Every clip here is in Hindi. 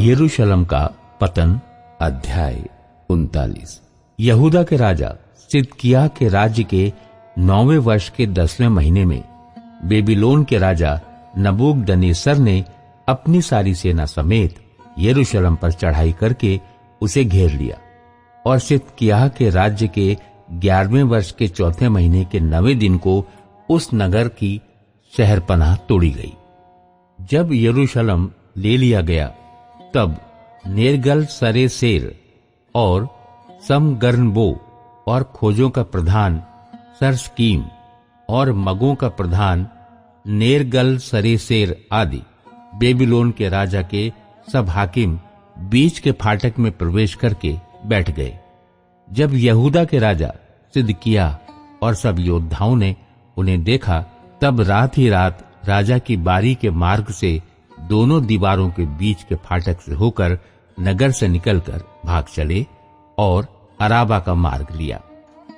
यरूशलेम का पतन। अध्याय 39। यहूदा के राजा सिदकिय्याह के राज्य के 9वें वर्ष के 10वें महीने में बेबीलोन के राजा नबूकदनेस्सर ने अपनी सारी सेना समेत यरूशलेम पर चढ़ाई करके उसे घेर लिया और सिदकिय्याह के राज्य के 11वें वर्ष के 4थे महीने के 9वें दिन को उस नगर की शहरपनाह तोड़ी गई। जब यरूशलेम ले लिया गया तब नेर्गल सरेसेर और समगर्नबो और खोजों का प्रधान सरस्कीम और मगों का प्रधान नेर्गल सरेसेर आदि बेबीलोन के राजा के सब हाकिम बीच के फाटक में प्रवेश करके बैठ गए। जब यहूदा के राजा सिदकिय्याह और सब योद्धाओं ने उन्हें देखा तब रात ही रात राजा की बारी के मार्ग से दोनों दीवारों के बीच के फाटक से होकर नगर से निकलकर भाग चले और अराबा का मार्ग लिया।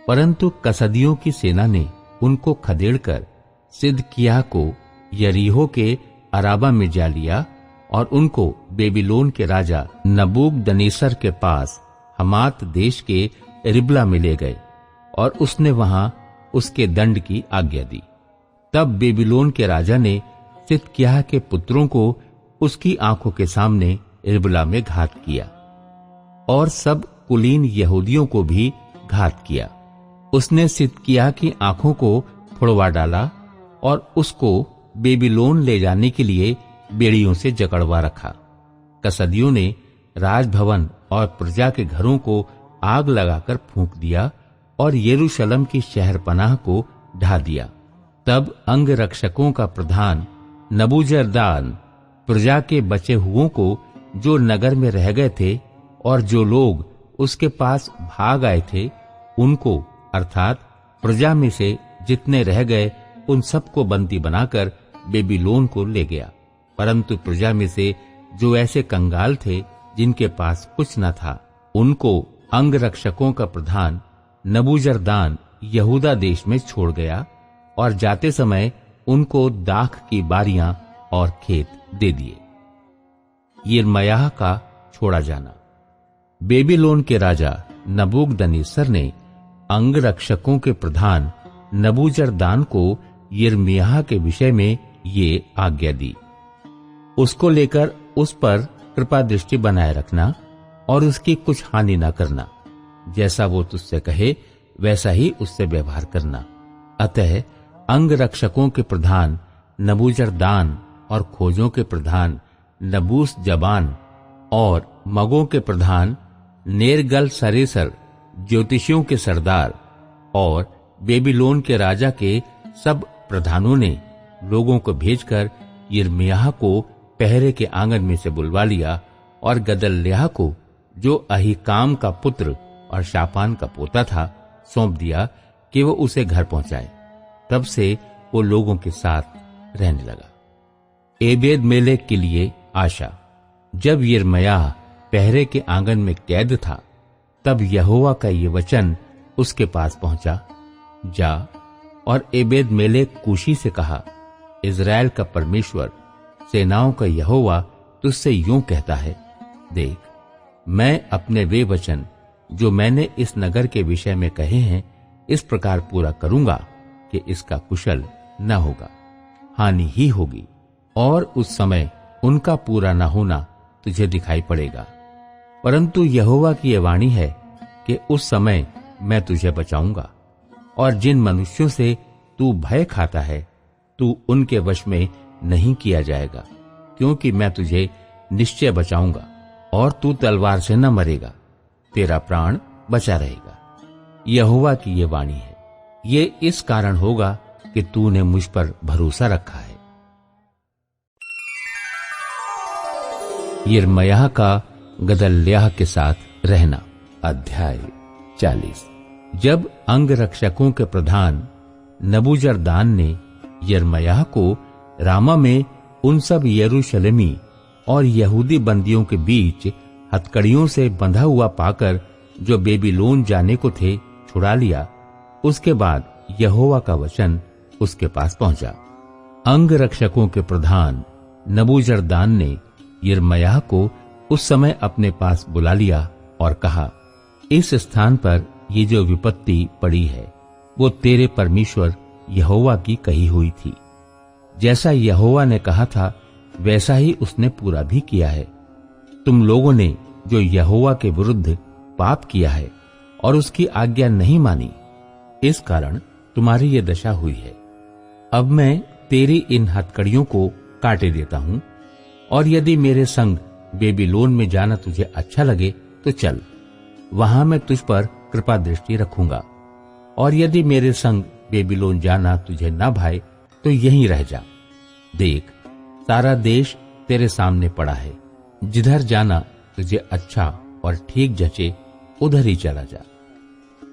परंतु कसदियों की सेना ने उनको खदेड़कर सिदकिय्याह को यरीहो के अराबा में जा लिया और उनको बेबीलोन के राजा नबूकदनेस्सर के पास हमात देश के रिबला में ले गए और उसने वहां उसके दंड की आज्ञा दी। तब बेबीलोन के राजा ने सिदकिय्याह के पुत्रों को उसकी आंखों के सामने रिबला में घात किया और सब कुलीन यहूदियों को भी घात किया। उसने सिदकिय्याह की आंखों को फुड़वा डाला और उसको बेबीलोन ले जाने के लिए बेड़ियों से जकड़वा रखा। कसदियों ने राजभवन और प्रजा के घरों को आग लगाकर फूंक दिया और यरूशलेम की शहरपनाह को ढा दिया। तब अंगरक्षकों का प्रधान नबूजरदान प्रजा के बचे हुओं को जो नगर में रह गए थे और जो लोग उसके पास भाग आए थे उनको अर्थात प्रजा में से जितने रह गए उन सबको बंदी बनाकर बेबीलोन को ले गया। परंतु प्रजा में से जो ऐसे कंगाल थे जिनके पास कुछ न था उनको अंगरक्षकों का प्रधान नबूजरदान यहूदा देश में छोड़ गया और जाते समय उनको दाख की बारियां और खेत दे दिए। यिर्मयाह का छोड़ा जाना। बेबीलोन के राजा नबूकदनेस्सर ने अंगरक्षकों के प्रधान नबूजरदान को यिर्मयाह के विषय में ये आज्ञा दी, उसको लेकर उस पर कृपा दृष्टि बनाए रखना और उसकी कुछ हानि न करना। जैसा वो तुझसे कहे वैसा ही उससे व्यवहार करना। अतः अंगरक्षकों के प्रधान नबूजरदान और खोजों के प्रधान नबूसजबान और मगों के प्रधान नेर्गल सरेसर, ज्योतिषियों के सरदार और बेबीलोन के राजा के सब प्रधानों ने लोगों को भेजकर यिर्मयाह को पहरे के आंगन में से बुलवा लिया और गदल्याह को जो अहीकाम का पुत्र और शापान का पोता था सौंप दिया कि वो उसे घर पहुंचाए। तब से वो लोगों के साथ रहने लगा। एबेद-मेलेक के लिए आशा। जब यिर्मयाह पहरे के आंगन में कैद था तब यहोवा का ये वचन उसके पास पहुंचा, जा और एबेद-मेलेक कूशी से कहा, इज़राइल का परमेश्वर सेनाओं का यहोवा तुझसे यूं कहता है, देख मैं अपने वे वचन जो मैंने इस नगर के विषय में कहे हैं इस प्रकार पूरा करूंगा कि इसका कुशल न होगा, हानि ही होगी और उस समय उनका पूरा न होना तुझे दिखाई पड़ेगा। परंतु यहोवा की यह वाणी है कि उस समय मैं तुझे बचाऊंगा और जिन मनुष्यों से तू भय खाता है तू उनके वश में नहीं किया जाएगा, क्योंकि मैं तुझे निश्चय बचाऊंगा और तू तलवार से न मरेगा, तेरा प्राण बचा रहेगा। यहोवा की ये वाणी है। ये इस कारण होगा कि तूने मुझ पर भरोसा रखा है। यिर्मयाह का गदल्याह के साथ रहना। अध्याय 40। जब अंगरक्षकों के प्रधान नबूजरदान ने यिर्मयाह को रामा में उन सब यरूशलेमी और यहूदी बंदियों के बीच हथकड़ियों से बंधा हुआ पाकर जो बेबीलोन जाने को थे छुड़ा लिया, उसके बाद यहोवा का वचन उसके पास पहुंचा। अंगरक्षकों के प्रधान नबूजरदान ने यिर्मयाह को उस समय अपने पास बुला लिया और कहा, इस स्थान पर ये जो विपत्ति पड़ी है वो तेरे परमेश्वर यहोवा की कही हुई थी। जैसा यहोवा ने कहा था वैसा ही उसने पूरा भी किया है। तुम लोगों ने जो यहोवा के विरुद्ध पाप किया है और उसकी आज्ञा नहीं मानी, इस कारण तुम्हारी ये दशा हुई है। अब मैं तेरी इन हथकड़ियों को काटे देता हूं, और यदि मेरे संग बेबीलोन में जाना तुझे अच्छा लगे तो चल, वहां मैं तुझ पर कृपा दृष्टि रखूंगा। और यदि मेरे संग बेबीलोन जाना तुझे न भाए तो यहीं रह जा। देख, सारा देश तेरे सामने पड़ा है, जिधर जाना तुझे अच्छा और ठीक जचे उधर ही चला जा।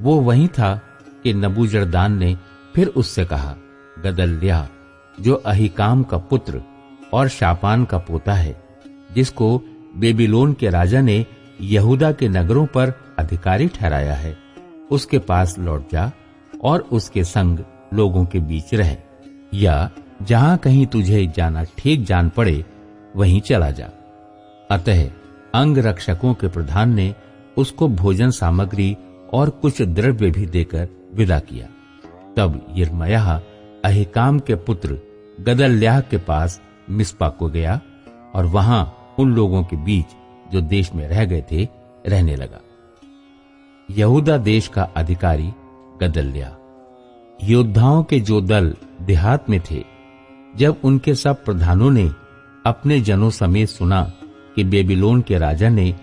वो वहीं था कि नबूजरदान ने फिर उससे कहा, गदल्याह जो अहीकाम का पुत्र और शापान का पोता है, जिसको बेबीलोन के राजा ने यहूदा के नगरों पर अधिकारी ठहराया है, उसके पास लौट जा और उसके संग लोगों के बीच रह, या जहां कहीं तुझे जाना ठीक जान पड़े वहीं चला जा। अतः अंग रक्षकों के प्रधान ने उसको भोजन सामग्री और कुछ द्रव्य भी देकर विदा किया। तब यिर्मयाह अहीकाम के पुत्र गदल्याह के पास मिस्पा को गया और वहां उन लोगों के बीच जो देश में रह गए थे रहने लगा। यहूदा देश का अधिकारी गदल्याह। योद्धाओं के जो दल देहात में थे, जब उनके सब प्रधानों ने अपने जनों समेत सुना कि बेबीलोन के राजा ने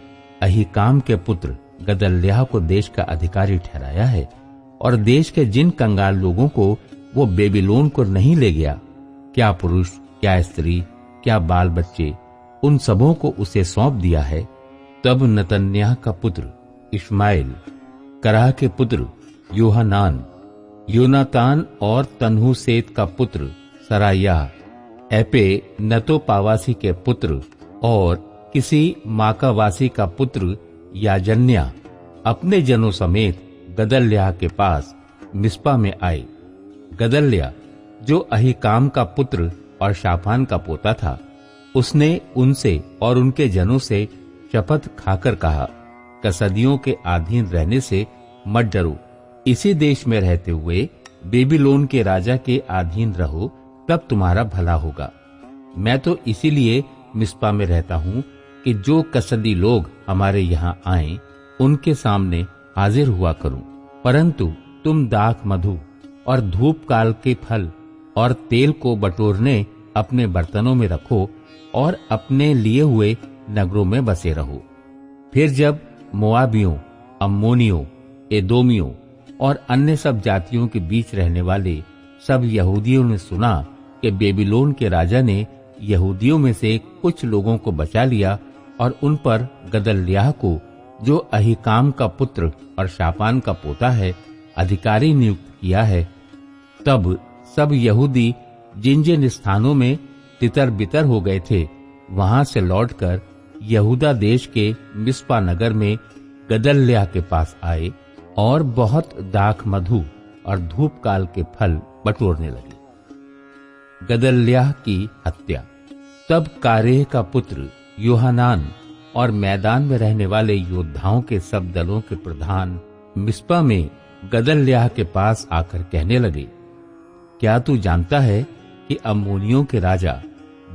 अहीकाम के पुत्र गदल्याह को देश का अधिकारी ठहराया है, और देश के जिन कंगाल लोगों को वो बेबीलोन को नहीं ले गया, क्या पुरुष क्या स्त्री क्या बाल बच्चे, उन सबों को उसे सौंप दिया है, तब नतन्याह का पुत्र इश्माएल, कराह के पुत्र योहानान, योनातान और तन्हुसेत का पुत्र सरायाह, एपे नतोपावासी के पुत्र और किसी माकावासी का पुत्र याजन्या अपने जनों समेत गदल्याह के पास मिस्पा में आए। गदल्याह जो अहीकाम का पुत्र और शापान का पोता था, उसने उनसे और उनके जनों से शपथ खाकर कहा, कसदियों के अधीन रहने से मत डरो, इसी देश में रहते हुए बेबीलोन के राजा के अधीन रहो, तब तुम्हारा भला होगा। मैं तो इसीलिए मिस्पा में रहता हूँ कि जो कसदी लोग हमारे यहाँ आए उनके सामने हाजिर हुआ करूं। परंतु तुम दाख मधु और धूप काल के फल और तेल को बटोरने अपने बर्तनों में रखो और अपने लिए हुए नगरों में बसे रहो। फिर जब मोआबियों, अम्मोनियों, एदोमियों और अन्य सब जातियों के बीच रहने वाले सब यहूदियों ने सुना कि बेबीलोन के राजा ने यहूदियों में से कुछ लोगों को बचा लिया और उन पर गदल्याह को, जो अहीकाम का पुत्र और शापान का पोता है, अधिकारी नियुक्त किया है, तब सब यहूदी जिन जिन स्थानों में तितर बितर हो गए थे, वहां से लौटकर यहूदा देश के मिस्पा नगर में गदल्याह के पास आए और बहुत दाख मधु और धूप काल के फल बटोरने लगे। गदल्याह की हत्या। तब कारेह का पुत्र योहानान और मैदान में रहने वाले योद्धाओं के सब दलों के प्रधान मिस्पा में गदल्याह के पास आकर कहने लगे, क्या तू जानता है कि अम्मोनियों के राजा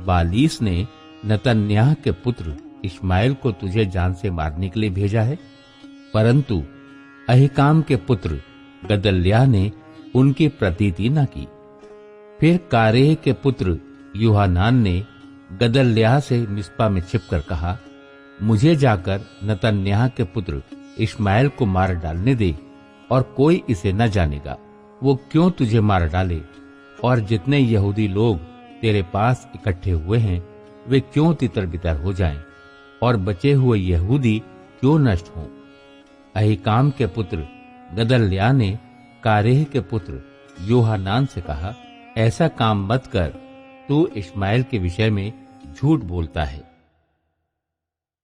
बालीस ने नतन्याह के पुत्र इश्माएल को तुझे जान से मारने के लिए भेजा है? परंतु अहीकाम के पुत्र गदल्याह ने उनकी प्रतीति न की। फिर कारेह के पुत्र योहानान ने गदल्याह से मिस्पा में छिपकर कहा, मुझे जाकर नतन्याह के पुत्र इश्माएल को मार डालने दे, और कोई इसे न जानेगा वो क्यों तुझे मार डाले, और जितने यहूदी लोग तेरे पास इकट्ठे हुए हैं वे क्यों तितर बितर हो जाएं, और बचे हुए यहूदी क्यों नष्ट हों। अहीकाम के पुत्र गदल्याह ने कारेह के पुत्र योहानान से कहा, ऐसा काम मत कर, तू इश्माएल के विषय में झूठ बोलता है।